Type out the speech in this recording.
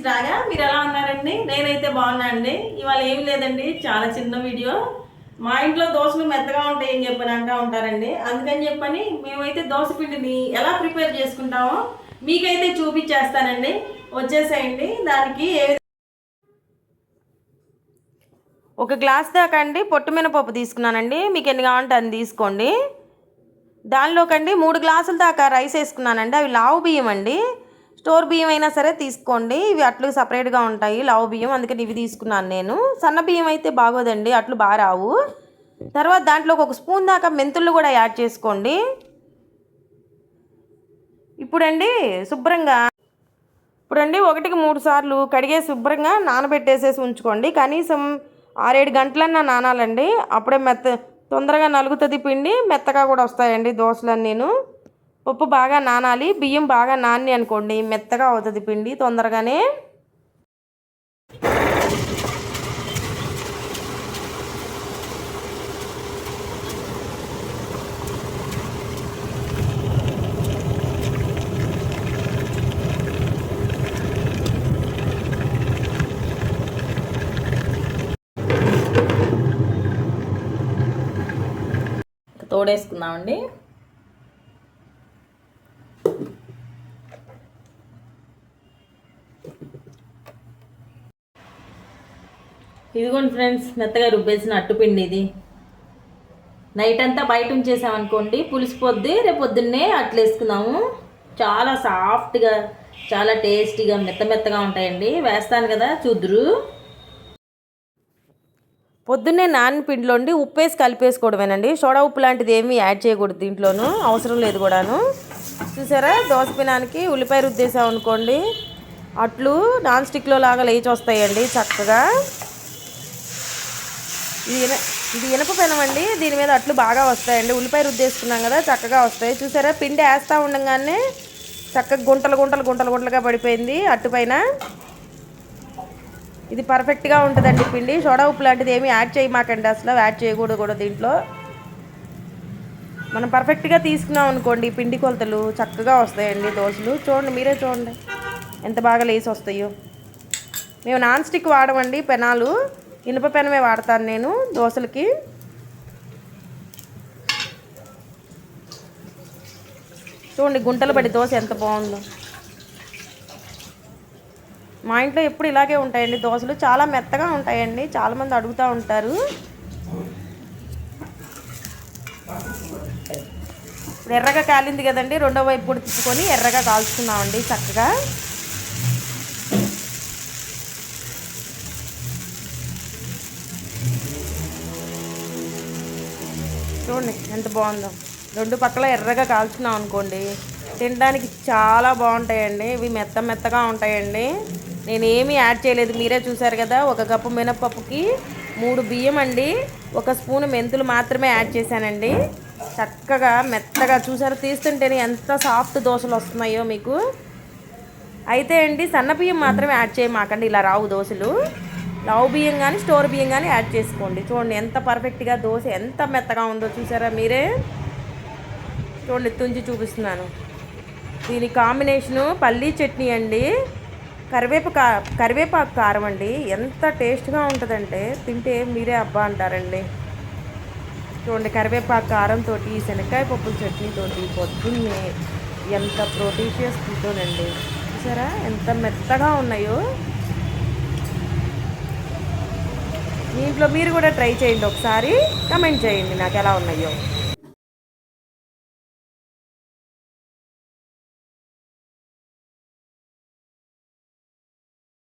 రాగా మీరు ఎలా ఉన్నారండి? నేనైతే బాగున్నా అండి. ఇవాళ ఏమి లేదండి, చాలా చిన్న వీడియో. మా ఇంట్లో దోశలు మెత్తగా ఉంటాయి అని చెప్పని అంటూ ఉంటారండి. అందుకని చెప్పని మేమైతే దోశ పిండిని ఎలా ప్రిపేర్ చేసుకుంటామో మీకైతే చూపించేస్తానండి. వచ్చేసేయండి. దానికి ఒక గ్లాస్ దాకా అండి పొట్టు మినపప్పు తీసుకున్నానండి. మీకు ఎన్ని కావాలంటే అన్ని తీసుకోండి. దానిలోకండి 3 గ్లాసుల దాకా రైస్ వేసుకున్నానండి. అవి లావు బియ్యం అండి. స్టోర్ బియ్యం అయినా సరే తీసుకోండి. ఇవి అట్లు సపరేట్గా ఉంటాయి లావు బియ్యం, అందుకని ఇవి తీసుకున్నాను నేను. సన్న బియ్యం అయితే బాగోదండి, అట్లు బాగా రావు. తర్వాత దాంట్లోకి 1 స్పూన్ దాకా మెంతులు కూడా యాడ్ చేసుకోండి. ఇప్పుడండి 1కి 3 సార్లు కడిగేసి శుభ్రంగా నానబెట్టేసేసి ఉంచుకోండి. కనీసం 6-7 గంటలన్నా నానాలండి. అప్పుడే తొందరగా నలుగుతుంది పిండి, మెత్తగా కూడా వస్తాయండి దోశలని. నేను పప్పు బాగా నానాలి, బియ్యం బాగా నాని అనుకోండి మెత్తగా అవుతుంది పిండి తొందరగానే. తోడేసుకుందామండి. ఇదిగోండి ఫ్రెండ్స్, మెత్తగా రుబ్బేసిన అట్టుపిండి ఇది. నైట్ అంతా బయట ఉంచేసామనుకోండి పులిసిపోద్ది. రేపు పొద్దున్నే అట్లు వేసుకుందాము. చాలా సాఫ్ట్గా, చాలా టేస్టీగా, మెత్తగా ఉంటాయండి. వేస్తాను కదా చూద్దురు. పొద్దున్నే నానిన పిండిలోండి ఉప్పు వేసి కలిపేసుకోవడమేనండి. సోడా ఉప్పు లాంటిది ఏమీ యాడ్ చేయకూడదు దీంట్లోనూ, అవసరం లేదు కూడాను. చూసారా, దోశ పినానికి ఉల్లిపాయ రుద్దేసాం అనుకోండి అట్లు నాన్ స్టిక్లో లాగా లేచి వస్తాయండి చక్కగా. ఇది ఇనప పెనం అండి, దీని మీద అట్లు బాగా వస్తాయండి. ఉల్లిపాయ రుద్దేసుకున్నాం కదా, చక్కగా వస్తాయి. చూసారా, పిండి వేస్తూ ఉండగానే చక్కగా గుంటలుగా పడిపోయింది అట్టుపైన. ఇది పర్ఫెక్ట్గా ఉంటుందండి పిండి. సోడా ఉప్పు లాంటిది ఏమీ యాడ్ చేయమాకండి, అసలు యాడ్ చేయకూడదు కూడా దీంట్లో. మనం పర్ఫెక్ట్గా తీసుకున్నాం అనుకోండి పిండి కొలతలు చక్కగా వస్తాయండి దోశలు. చూడండి, మీరే చూడండి ఎంత బాగా లేసి వస్తాయో. మేము నాన్ స్టిక్ వాడమండి పెనాలు, ఇనుప పెనమే వాడతాను నేను దోశలకి. చూడండి గుంటలు పడి దోశ ఎంత బాగుందో. మా ఇంట్లో ఎప్పుడు ఇలాగే ఉంటాయండి దోశలు, చాలా మెత్తగా ఉంటాయండి. చాలామంది అడుగుతూ ఉంటారు. ఇప్పుడు ఎర్రగా కాలింది కదండి, రెండో వైపు కూడా తిప్పుకొని ఎర్రగా కాల్చుకున్నామండి చక్కగా. చూడండి ఎంత బాగుందో. 2 పక్కల ఎర్రగా కాల్చుకున్నాం అనుకోండి తినడానికి చాలా బాగుంటాయండి. ఇవి మెత్తగా ఉంటాయండి. నేను ఏమీ యాడ్ చేయలేదు, మీరే చూసారు కదా. 1 కప్పు మినపప్పుకి 3 బియ్యం అండి, 1 స్పూన్ మెంతులు మాత్రమే యాడ్ చేశానండి. చక్కగా మెత్తగా చూసారు, తీస్తుంటేనే ఎంత సాఫ్ట్ దోశలు వస్తున్నాయో మీకు. అయితే అండి సన్న బియ్యం మాత్రమే యాడ్ చేయమాకండి, ఇలా రావు దోశలు. లావు బియ్యం కానీ స్టోర్ బియ్యం కానీ యాడ్ చేసుకోండి. చూడండి ఎంత పర్ఫెక్ట్గా దోశ ఎంత మెత్తగా ఉందో చూసారా మీరే. చూడండి తుంచి చూపిస్తున్నాను. దీని కాంబినేషను పల్లీ చట్నీ అండి, కరివేపాకు కారం అండి. ఎంత టేస్ట్గా ఉంటుందంటే తింటే మీరే అబ్బా అంటారండి. చూడండి కరివేపాకు కారంతో, శనక్కాయ పప్పుల చట్నీతోటి పొద్దున్నే ఎంత ప్రోటీషియస్ ఫుడ్డోనండి. చూసారా ఎంత మెత్తగా ఉన్నాయో. మీ ఇంట్లో మీరు కూడా ట్రై చేయండి ఒకసారి, కమెంట్ చేయండి నాకు ఎలా ఉన్నాయో.